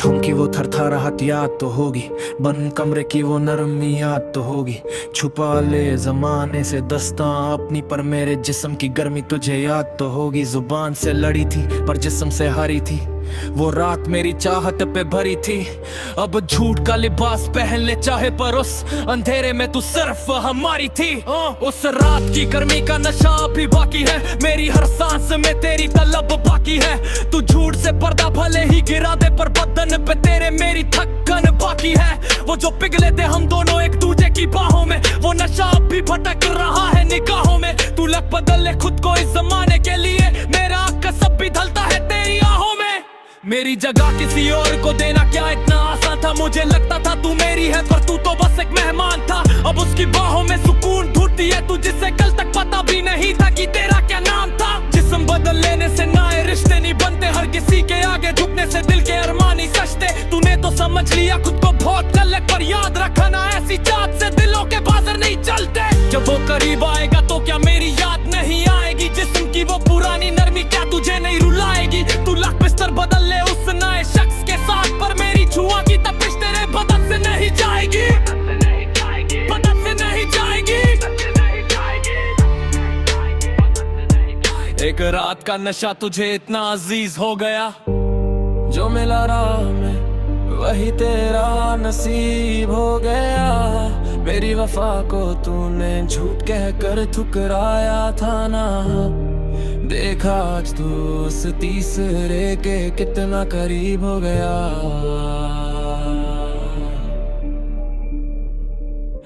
होठों की वो थरथराहट याद तो होगी, बंद कमरे की वो नरमी याद तो होगी। छुपा ले जमाने से दस्तां अपनी, पर मेरे जिस्म की गर्मी तुझे याद तो होगी। जुबान से लड़ी थी पर जिस्म से हारी थी, वो रात मेरी चाहत पे भरी थी। अब झूठ का लिबास पहन ले चाहे, पर उस अंधेरे में तू सिर्फ हमारी थी। उस रात की गर्मी का नशा भी बाकी है, मेरी हर सांस में तेरी तलब बाकी है। तू झूठ से पर्दा भले ही गिरा दे, पर बदन पे तेरे मेरी थकन बाकी है। वो जो पिघले थे हम दोनों एक दूजे की बाहों में, वो नशा अब भी भटक रहा है निगाहों में। तू लग बदल ले खुद को इस जमाने के लिए, मेरा कसब भी ढलता है तेरी आहों में। मेरी जगह किसी और को देना क्या इतना आसान था, मुझे लगता था तू मेरी है पर तू तो बस एक मेहमान था। अब उसकी बाहों में सुकून ढूंढती है तू, जिसे कल तक पता भी नहीं था कि तेरा क्या नाम था। जिस्म बदल लेने से नए रिश्ते नहीं बनते, हर किसी के आगे झुकने से दिल के अरमान नहीं सजते। तूने तो समझ लिया खुद को बहुत गलत, पर याद रखना ऐसी चाहत से दिलों के बाजार नहीं चलते। जब वो करीब आएगा तो क्या मेरी याद नहीं आएगी, जिस्म की वो पुरानी नरमी क्या तुझे नहीं रुलाएगी। तू लाख बिस्तर बदल ले उस नए शख्स के साथ, पर मेरी छुआ की तपिश तेरे बदन से नहीं जाएगी, बदन से नहीं जाएगी। एक रात का नशा तुझे इतना अजीज हो गया, जो मिला राह में वही तेरा नसीब हो गया। मेरी वफा को तूने झूठ कहकर ठुकराया था ना, देखा आज तू उस तीसरे के कितना करीब हो गया।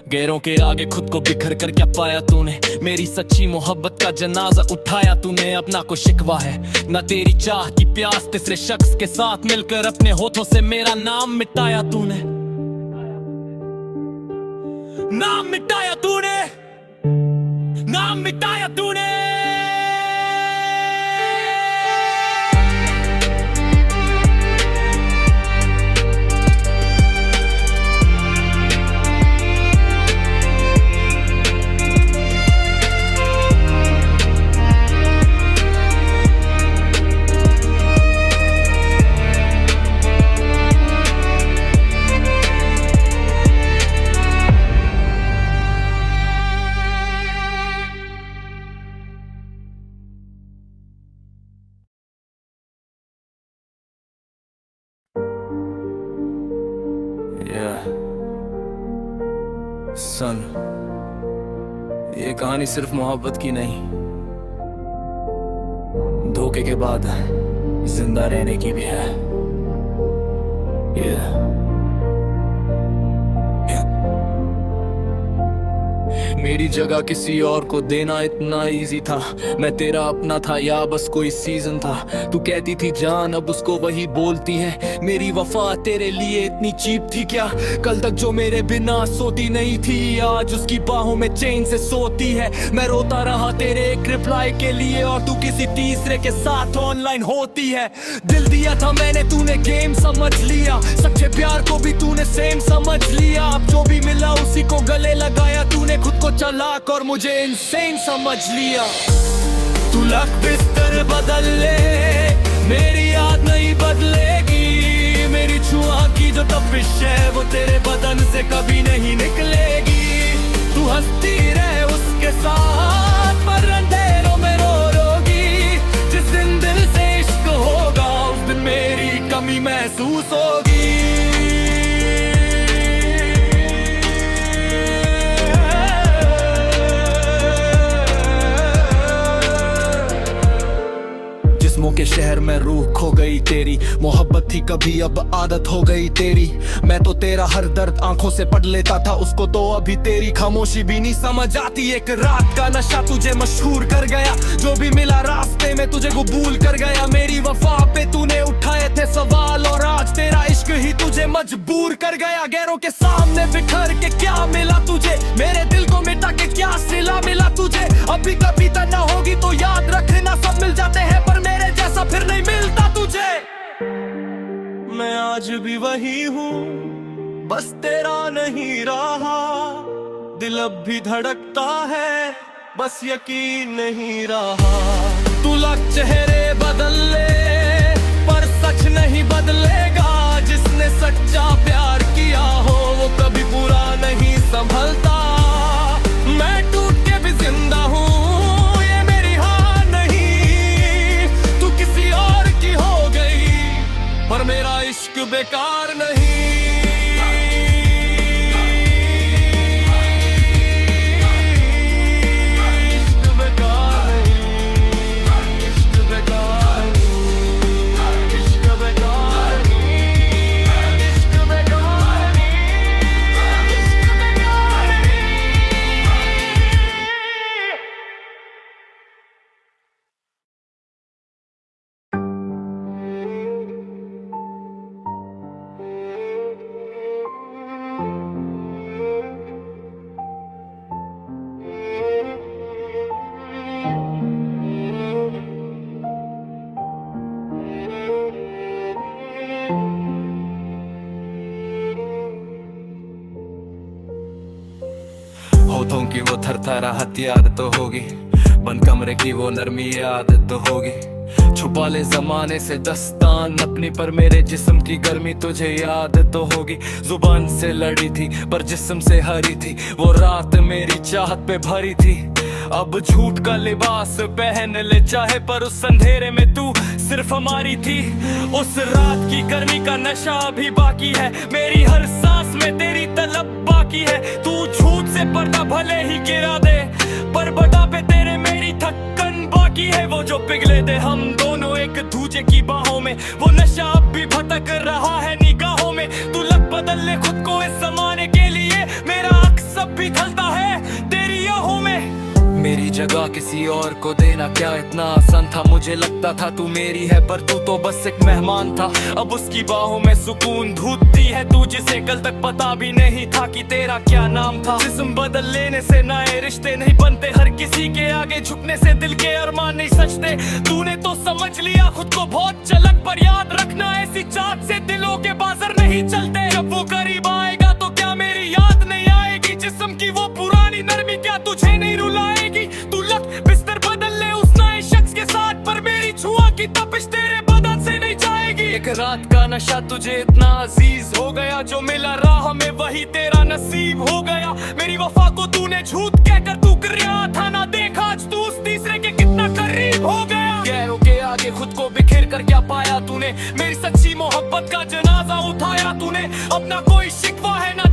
गैरों के आगे खुद को बिखर कर क्या पाया तूने, मेरी सच्ची मोहब्बत का जनाजा उठाया तूने। अपना को शिकवा है ना तेरी चाह की प्यास, तीसरे शख्स के साथ मिलकर अपने होठों से मेरा नाम मिटाया तूने, नाम मिटाया तूने, नाम मिटाया तूने। सन, ये कहानी सिर्फ मोहब्बत की नहीं, धोखे के बाद जिंदा रहने की भी है। मेरी जगह किसी और को देना इतना इजी था, मैं तेरा अपना था या बस कोई सीजन था। तू कहती थी जान, अब उसको वही बोलती है। मेरी वफा तेरे लिए इतनी चीप थी क्या, कल तक जो मेरे बिना सोती नहीं थी, आज उसकी बाहों में चैन से सोती है। मैं रोता रहा तेरे एक रिप्लाई के लिए, और तू किसी तीसरे के साथ ऑनलाइन होती है। दिल दिया था मैंने, तूने गेम समझ लिया, सच्चे प्यार को भी तूने सेम समझ लिया। अब जो भी मिला उसी को गले लगाया तूने, खुद को चालाक और मुझे इनसेन समझ लिया। तू लग बिस्तर बदल ले, मेरी याद नहीं बदलेगी। मेरी छुआ की जो तपिश है वो तेरे बदन से कभी नहीं निकलेगी। तू हंसती रहे उसके साथ, पर अंधेरों में रोगी। जिस दिन दिल से इश्क होगा उस दिन मेरी कमी महसूस होगी। के शहर में रूह खो गई तेरी, मोहब्बत थी कभी अब आदत हो गई तेरी। मैं तो तेरा हर दर्द आंखों से पढ़ लेता था, उसको तो अभी तेरी खामोशी भी नहीं समझ आती। एक रात का नशा तुझे मशहूर कर गया, जो भी मिला रास्ते में तुझे कबूल कर गया। मेरी वफा पे तूने उठाए थे सवाल, और आज तेरा इश्क ही तुझे मजबूर कर गया। गैरों के सामने बिखर के क्या मिला तुझे, मेरे दिल को मिटा के क्या सिला मिला तुझे। अभी कभी तना होगी तो याद रखना, सब मिल जाते हैं पर मेरे जैसा फिर नहीं मिलता तुझे। मैं आज भी वही हूँ, बस तेरा नहीं रहा। दिल अब भी धड़कता है, बस यकीन नहीं रहा। तू लग चेहरे बदल ले, पर सच नहीं बदलेगा। जिस जिसने सच्चा प्यार किया हो वो कभी पूरा नहीं संभलता। मैं टूट के भी जिंदा हूँ, ये मेरी हार नहीं। तू किसी और की हो गई पर मेरा इश्क बेकार नहीं। होठों की वो थरथरा हथियार तो होगी, बंद कमरे की वो नरमी आदत तो होगी। छुपा ले जमाने से दस्तान अपनी पर मेरे जिस्म की गर्मी तुझे याद तो होगी। जुबान से लड़ी थी पर जिस्म से हरी थी, वो रात मेरी चाहत पे भरी थी। अब झूठ का लिबास पहन ले चाहे पर उस अंधेरे में तू सिर्फ हमारी थी। उस रात की गर्मी का नशा अभी बाकी है, मेरी हर सांस में तेरी तलब बाकी है। तू झूठ से पर्दा भले ही गिरा दे पर बटा पे तेरे मेरी थक्कन बाकी है। वो जो पिघले थे हम दोनों एक दूजे की बाहों में, वो नशा अब भी भटक रहा है निगाहों में। तू लग बदल ले खुद को इस जमाने के लिए, मेरा अक्स अब भी ढलता है तेरी आहों में। मेरी जगह किसी और को देना क्या इतना आसान था, मुझे लगता था तू मेरी है पर तू तो बस एक मेहमान था। अब उसकी बाहों में सुकून ढूंढती है तू, जिसे कल तक पता भी नहीं था कि तेरा क्या नाम था। जिस्म बदल लेने से नए रिश्ते नहीं बनते, हर किसी के आगे झुकने से दिल के अरमान नहीं सचते। तूने तो समझ लिया खुद को बहुत चलक, पर याद रखना ऐसी चाहत से दिलों के बाजार नहीं चलते। जब वो करीब आएगा तो क्या मेरी याद नहीं आएगी, जिस्म की वो पुरानी नरमी क्या तुझे नहीं रुलाएगी। तू लग बिस्तर बदल ले उस नए शख्स के साथ, पर मेरी छुआ की तपिश तेरे बदन से नहीं जाएगी। एक रात का नशा तुझे इतना अजीज हो गया, जो मिला राह में वही तेरा नसीब हो गया। मेरी वफा को तूने झूठ कहकर तू गिरा था ना, देखा आज तू उस तीसरे के कितना करीब हो गया। गैरों के आगे खुद को बिखेर कर क्या पाया तूने, मेरी सच्ची मोहब्बत का जनाजा उठाया तूने। अब ना कोई शिकवा है ना